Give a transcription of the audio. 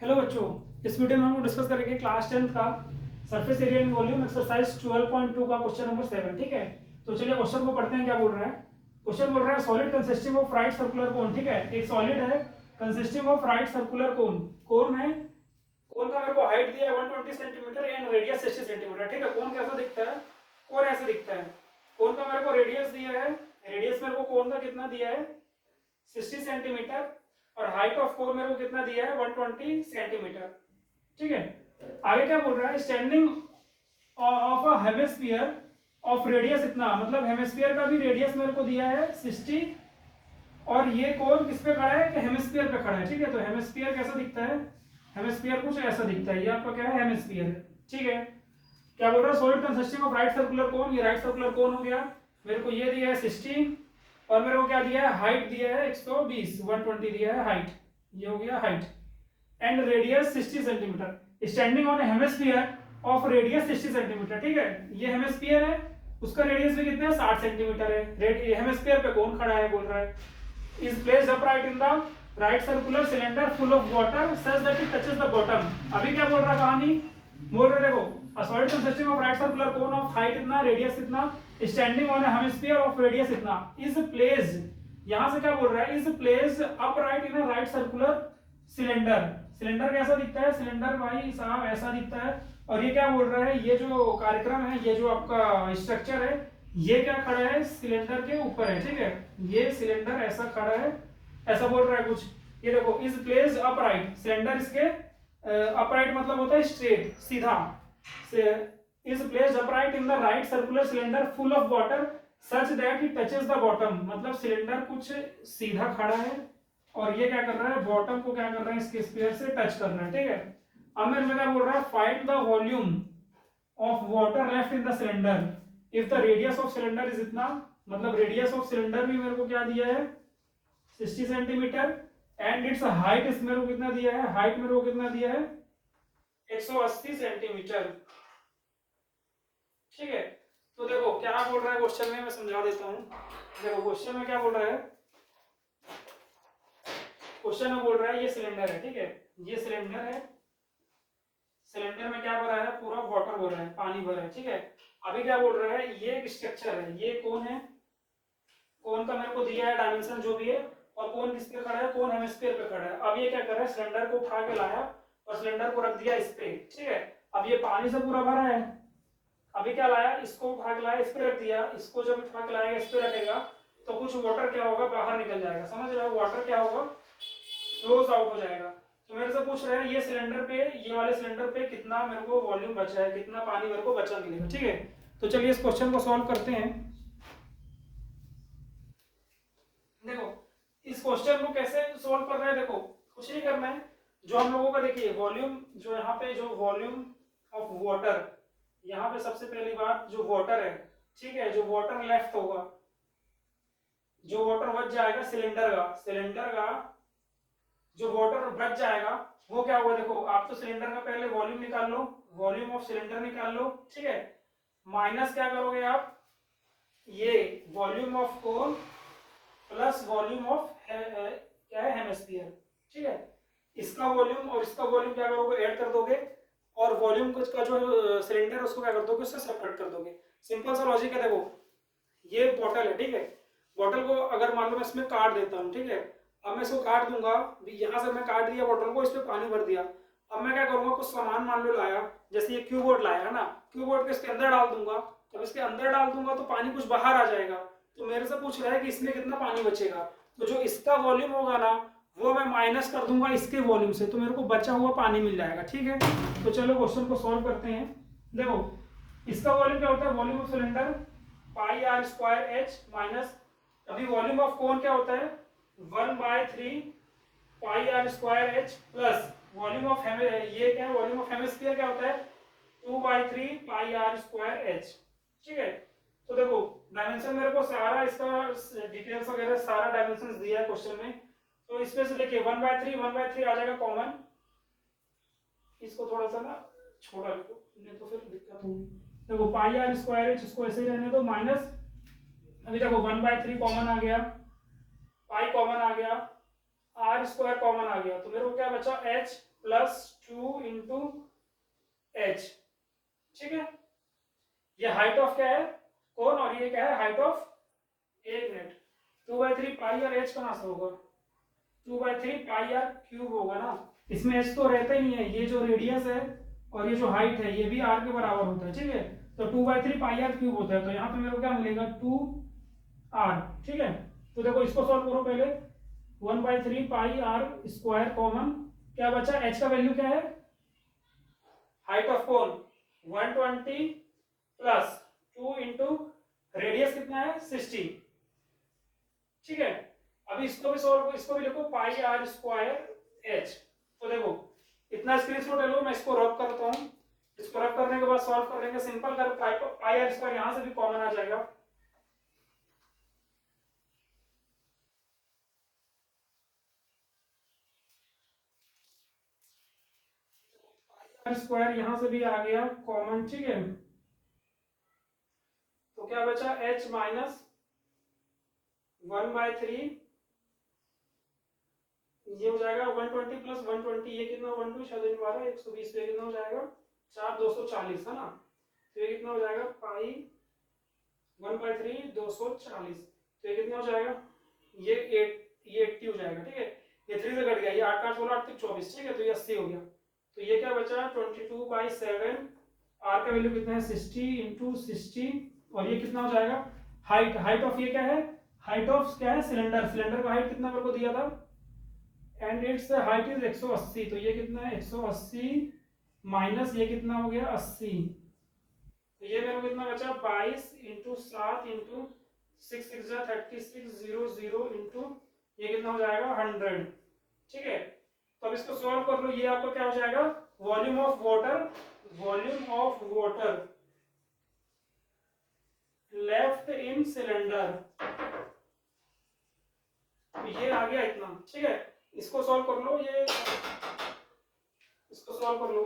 Hello बच्चों, इस video में हम लोग डिस्कस करेंगे क्लास 10 का surface area and volume exercise 12.2 का क्वेश्चन नंबर 7। ठीक है, तो चलिए क्वेश्चन को पढ़ते हैं। क्या बोल रहा है क्वेश्चन? बोल रहा है solid consisting of right circular cone. ठीक है, एक सॉलिड है consisting of right circular cone. Cone है, कोन का मेरे को हाइट दिया है 120 सेंटीमीटर एंड रेडियस 60 सेंटीमीटर। ठीक है, कोन कैसा दिखता है? कोन ऐसे दिखता है। कोन का मेरे को रेडियस दिया है, रेडियस मेरे को कोन का कितना दिया है 60 सेंटीमीटर, और हाइट ऑफ कोन मेरे को कितना दिया है 120 सेंटीमीटर। ठीक है, आगे क्या बोल रहा है? Standing of a hemisphere of radius इतना, मतलब हेमिस्फीयर का भी रेडियस मेरे को दिया है 60, और ये कोन किस पे खड़ा है? कि हेमिस्फीयर पे खड़ा है। ठीक है, तो हेमिस्फीयर कैसा दिखता है? हेमिस्फीयर कुछ ऐसा दिखता है। ये आपका क्या है? हेमिस्फीयर है। ठीक है, क्या बोल रहा है? Solid consisting of right circular कोन। ये राइट सर्कुलर कोन हो गया। मेरे को ये दिया है 60, और मेरे को क्या दिया है? हाइट दिया है 120, 120 दिया है हाइट। ये हो गया height, and radius 60 centimetre. Standing on hemisphere of radius 60 centimetre. ठीक है, ये हेमिस्फीयर है, उसका रेडियस भी कितना है? 60 सेंटीमीटर है। हेमिस्फीयर पे कौन खड़ा है? बोल रहा है is placed upright in the right circular cylinder full of water such that it touches the bottom. अभी क्या बोल रहा है कहानी? बोल रहे देखो, a solid consisting of right circular cone of height इतना, रेडियस इतना, standing on a hemisphere of radius इतना, is placed, यहां से क्या बोल रहा है? is placed upright in a right circular cylinder। Cylinder कैसा दिखता है? सिलेंडर भाई साहब ऐसा दिखता है। और ये क्या बोल रहा है? ये जो कार्यक्रम है, ये जो आपका स्ट्रक्चर है, ये क्या खड़ा है? सिलेंडर के ऊपर है। ठीक है, ये सिलेंडर ऐसा खड़ा है, ऐसा बोल रहा है कुछ। ये देखो, इज प्लेस्ड अपराइट, सिलेंडर इसके अपराइट मतलब होता है स्ट्रेट, सीधा। Is placed upright in the right circular cylinder full of water such that it touches the bottom, मतलब सिलेंडर कुछ सीधा खड़ा है, और ये क्या कर रहा है? बॉटम को क्या कर रहा है? इसके स्फीयर से टच कर रहा है। ठीक है, अब मेरे में क्या बोल रहा है? Find the volume of water left in the cylinder if the radius of cylinder is इतना, मतलब रेडियस ऑफ सिलेंडर भी मेरे को क्या दिया है? 60 सेंटीमीटर, एंड इट्स हाइट इस मेरे को कितना दिया है? हाइट मेरे को कितना दिया है? 180 सेंटीमीटर। ठीक है, तो देखो क्या बोल रहा है क्वेश्चन में, मैं समझा देता हूं। देखो क्वेश्चन में क्या बोल रहा है? क्वेश्चन में बोल रहा है ये सिलेंडर है। ठीक है, ये सिलेंडर है, सिलेंडर में क्या भरा है? पूरा वाटर भरा है, पानी भरा है। ठीक है, अभी क्या बोल रहा है? ये एक स्ट्रक्चर है, ये कौन है? कोन का मेरे को दिया है डायमेंशन जो भी है, और कोन किस पे खड़ा है? कोन हेमिस्फीयर पे खड़ा है। अब ये क्या कर रहा है? सिलेंडर को उठा के लाया और सिलेंडर को रख दिया इस पे। ठीक है, अब ये पानी से पूरा भरा है। अभी क्या लाया? इसको उठा के लाया, इस पे रख दिया। इसको जब उठा के लाएगा, इस पे रखेगा, तो कुछ वाटर क्या होगा? बाहर निकल जाएगा। समझ रहे हो? वाटर क्या होगा? फ्लोज आउट हो जाएगा। तो मेरे से पूछ रहे हैं ये सिलेंडर पे, ये वाले सिलेंडर पे कितना मेरे को वॉल्यूम बचा है, कितना पानी मेरे को बचा मिलेगा। ठीक है, तो चलिए इस क्वेश्चन को सॉल्व करते हैं। देखो इस क्वेश्चन को कैसे सॉल्व कर रहे हैं? देखो कुछ नहीं करना है, जो हम लोगों का देखिए वॉल्यूम, जो यहाँ पे जो वॉल्यूम ऑफ वाटर, यहाँ पे सबसे पहली बात जो वाटर है, ठीक है, जो वाटर लेफ्ट होगा, जो वाटर बच जाएगा सिलेंडर का, सिलेंडर का जो वाटर बच जाएगा वो क्या होगा? देखो आप तो सिलेंडर का पहले वॉल्यूम निकाल लो, वॉल्यूम ऑफ सिलेंडर निकाल लो। ठीक है, माइनस क्या करोगे आप? ये volume of cone plus volume of क्या है? हेमिस्फीयर। ठीक है, इसका वॉल्यूम और इसका वॉल्यूम क्या करोगे? ऐड कर दोगे, और वॉल्यूम का जो सिलेंडर है उसको क्या कर दोगे? उससे सेपरेट कर दोगे। सिंपल सा लॉजिक है। देखो ये बॉटल है, ठीक है, बॉटल को अगर मान लो मैं इसमें काट देता हूँ, ठीक है, अब मैं इसको काट दूंगा, यहाँ से मैं काट दिया बॉटल को, इस पर पानी भर दिया। अब मैं क्या करूंगा? कुछ सामान मान लो लाया, जैसे ये क्यूबोर्ड लाया है ना, क्यूबोर्ड को इसके अंदर डाल दूंगा। जब इसके अंदर डाल दूंगा तो पानी कुछ बाहर आ जाएगा। तो मेरे से पूछ रहा है कि इसमें कितना पानी बचेगा, तो जो इसका वॉल्यूम होगा ना वो मैं माइनस कर दूंगा इसके वॉल्यूम से, तो मेरे को बचा हुआ पानी मिल जाएगा। ठीक है, तो चलो क्वेश्चन को सॉल्व करते हैं। देखो इसका वॉल्यूम क्या होता है? Volume of cylinder pi r square h minus, अभी वॉल्यूम ऑफ कोन क्या होता है? 1/3 pi r square h plus volume of ये क्या है? वॉल्यूम ऑफ हेमिस्फीयर क्या होता है? 2/3 पाई आर स्क्वायर एच। ठीक है, तो देखो डायमेंशन मेरे को सारा इसका डिटेल्स वगैरह सारा डायमेंशन दिया है क्वेश्चन में। तो इसमें से देखिए 1/3 आ जाएगा कॉमन, इसको थोड़ा सा ना छोटा लिखो, नहीं तो फिर दिक्कत होगी। देखो पाई आर स्क्वायर एच, इसको ऐसे ही रहने दो माइनस, अभी देखो 1/3 कॉमन आ गया, पाई कॉमन आ गया, आर स्क्वायर कॉमन आ गया, तो मेरे को क्या बचा एच प्लस 2 इंटू एच। ठीक है, ये हाइट ऑफ क्या है कौन, और ये क्या है हाइट ऑफ एक मिनट, 2/3 पाई आर एच कहाँ से होगा, 2/3 पाई आर क्यूब होगा ना, इसमें एच तो रहता ही नहीं है, ये जो रेडियस है और ये जो हाइट है ये भी आर के बराबर होता है। ठीक है, तो 2/3 पाई आर क्यूब होता है, तो यहाँ पे मेरे को क्या मिलेगा 2r। ठीक है, तो देखो इसको सॉल्व करो पहले, 1/3 पाई आर स्क्वायर कॉमन, क्या बचा एच का वैल्यू क्या है, height of cone 120 plus 2 into radius कितना है 60। ठीक है, अभी इसको भी सॉल्व, इसको भी लिखो पाई आर स्क्वायर एच। तो देखो इतना स्क्रीनशॉट ले लो, मैं इसको रब करता हूँ, इसको रब करने के बाद सॉल्व कर लेंगे, सिंपल कर पाई आर स्क्वायर यहां से भी कॉमन आ जाएगा, स्क्वायर यहां से भी आ गया कॉमन। ठीक है, तो क्या बचा h माइनस 1/3, ये हो जाएगा 120 प्लस 120, ये कितना 12 शायद 12 120, ये कितना हो जाएगा 4 240 है ना, तो ये कितना हो जाएगा पाई 1/3 240, तो ये कितना हो जाएगा ये 80 हो जाएगा। ठीक है, ये 3 से कट गया, ये 8 8 16 8 तक 24। ठीक है, तो ये 80 हो गया, तो ये क्या बचा 22/7, आर का वैल्यू कितना है 60 इंटू 60, और ये कितना हो जाएगा हाइट, हाइट ऑफ ये क्या है, हाइट ऑफ क्या है सिलेंडर, सिलेंडर का हाइट कितना मेरे को दिया था, एंड इट्स हाइट इज 180, तो ये कितना है 180 माइनस ये कितना हो गया 80, तो ये मेरे को कितना बचा 22 इंटू 7 इंटू 6 6 36 0 0 इंटू ये कितना हो जाएगा 100। ठीक है, तो अब इसको सॉल्व कर लो, ये आपका क्या हो जाएगा volume of water, volume of water left in cylinder, ये आ गया इतना। ठीक है, इसको सॉल्व कर लो, ये इसको सॉल्व कर लो,